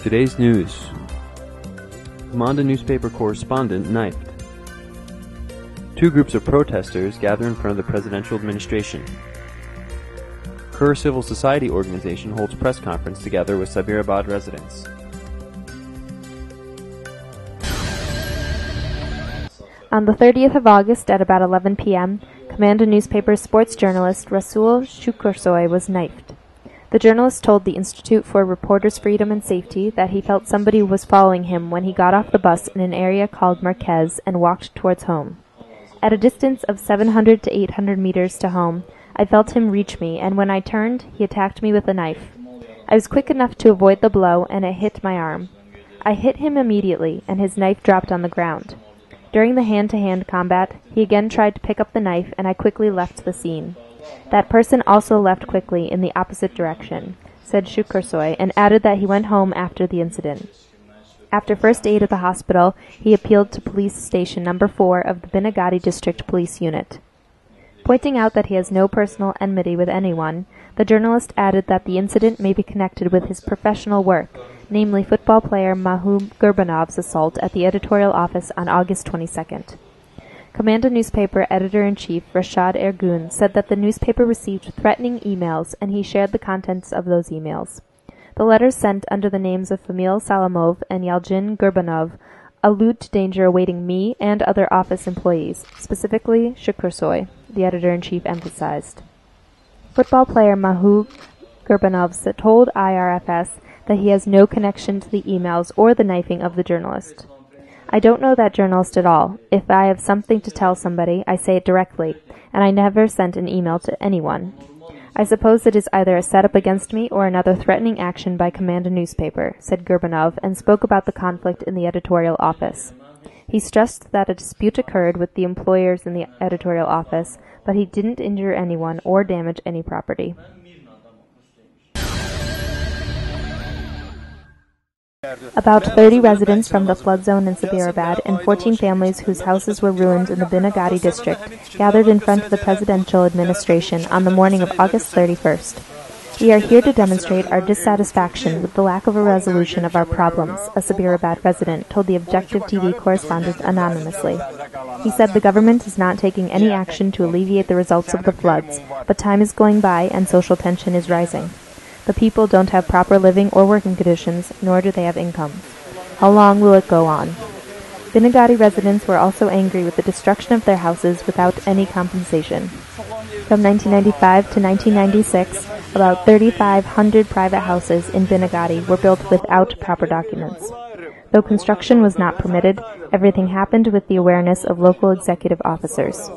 Today's news. Manda newspaper correspondent knifed. Two groups of protesters gather in front of the presidential administration. Khur Civil Society organization holds press conference together with Sabirabad residents. On the 30th of August at about 11 p.m., Commanda newspaper's sports journalist Rasul Shukursoy was knifed. The journalist told the Institute for Reporters' Freedom and Safety that he felt somebody was following him when he got off the bus in an area called Marquez and walked towards home. At a distance of 700 to 800 meters to home, I felt him reach me, and when I turned, he attacked me with a knife. I was quick enough to avoid the blow, and it hit my arm. I hit him immediately, and his knife dropped on the ground. During the hand-to-hand combat, he again tried to pick up the knife, and I quickly left the scene. That person also left quickly in the opposite direction, said Shukursoy, and added that he went home after the incident. After first aid at the hospital, he appealed to Police Station No. 4 of the Binagadi District Police Unit. Pointing out that he has no personal enmity with anyone, the journalist added that the incident may be connected with his professional work, namely football player Mahu Gurbanov's assault at the editorial office on August 22nd. Commanda newspaper editor-in-chief Rashad Ergun said that the newspaper received threatening emails and he shared the contents of those emails. The letters sent under the names of Famil Salamov and Yalgin Gurbanov allude to danger awaiting me and other office employees, specifically Shukursoy, the editor-in-chief emphasized. Football player Mahu Gurbanov told IRFS that he has no connection to the emails or the knifing of the journalist. I don't know that journalist at all. If I have something to tell somebody, I say it directly, and I never sent an email to anyone. I suppose it is either a setup against me or another threatening action by Commanda newspaper, said Gurbanov, and spoke about the conflict in the editorial office. He stressed that a dispute occurred with the employers in the editorial office, but he didn't injure anyone or damage any property. About 30 residents from the flood zone in Sabirabad and 14 families whose houses were ruined in the Binagadi district gathered in front of the presidential administration on the morning of August 31st. We are here to demonstrate our dissatisfaction with the lack of a resolution of our problems, a Sabirabad resident told the Objective TV correspondent anonymously. He said the government is not taking any action to alleviate the results of the floods, but time is going by and social tension is rising. The people don't have proper living or working conditions, nor do they have income. How long will it go on? Binagadi residents were also angry with the destruction of their houses without any compensation. From 1995 to 1996, about 3,500 private houses in Binagadi were built without proper documents. Though construction was not permitted, everything happened with the awareness of local executive officers.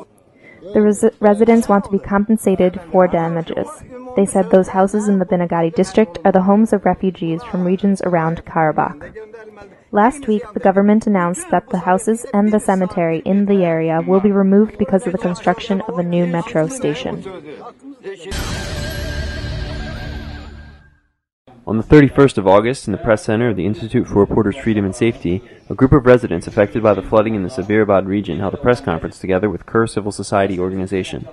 The residents want to be compensated for damages. They said those houses in the Binagadi district are the homes of refugees from regions around Karabakh. Last week, the government announced that the houses and the cemetery in the area will be removed because of the construction of a new metro station. On the 31st of August, in the press center of the Institute for Reporters' Freedom and Safety, a group of residents affected by the flooding in the Sabirabad region held a press conference together with Khur Civil Society organization.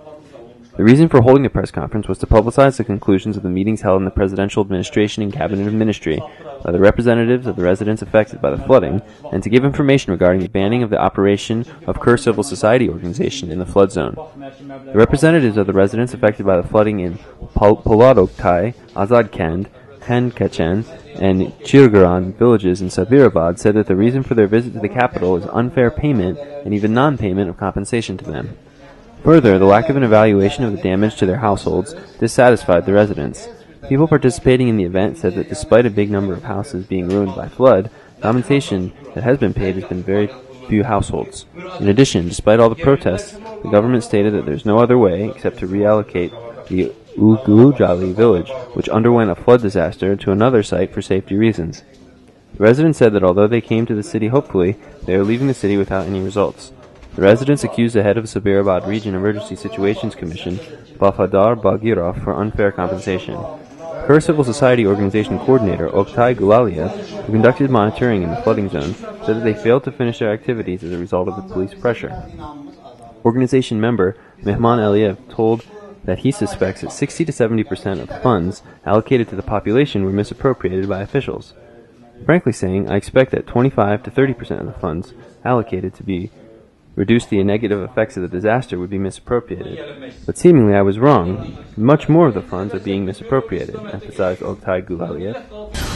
The reason for holding the press conference was to publicize the conclusions of the meetings held in the presidential administration and cabinet of ministry by the representatives of the residents affected by the flooding, and to give information regarding the banning of the operation of Khur Civil Society organization in the flood zone. The representatives of the residents affected by the flooding in Poladoktai, Azad Khand, Khankachan, and Chirgaran villages in Sabirabad said that the reason for their visit to the capital is unfair payment and even non-payment of compensation to them. Further, the lack of an evaluation of the damage to their households dissatisfied the residents. People participating in the event said that despite a big number of houses being ruined by flood, compensation that has been paid has been very few households. In addition, despite all the protests, the government stated that there's no other way except to reallocate the Ugujali village, which underwent a flood disaster, to another site for safety reasons. The residents said that although they came to the city hopefully, they are leaving the city without any results. The residents accused the head of the Sabirabad Region Emergency Situations Commission, Bafadar Bagirov, for unfair compensation. Khur Civil Society Organization Coordinator Oktay Gulalia, who conducted monitoring in the flooding zone, said that they failed to finish their activities as a result of the police pressure. Organization member Mehman Aliyev told that he suspects that 60 to 70% of funds allocated to the population were misappropriated by officials. Frankly saying, I expect that 25 to 30% of the funds allocated to be reduced the negative effects of the disaster would be misappropriated. But seemingly I was wrong. Much more of the funds are being misappropriated, emphasized Oktay Gulaliev.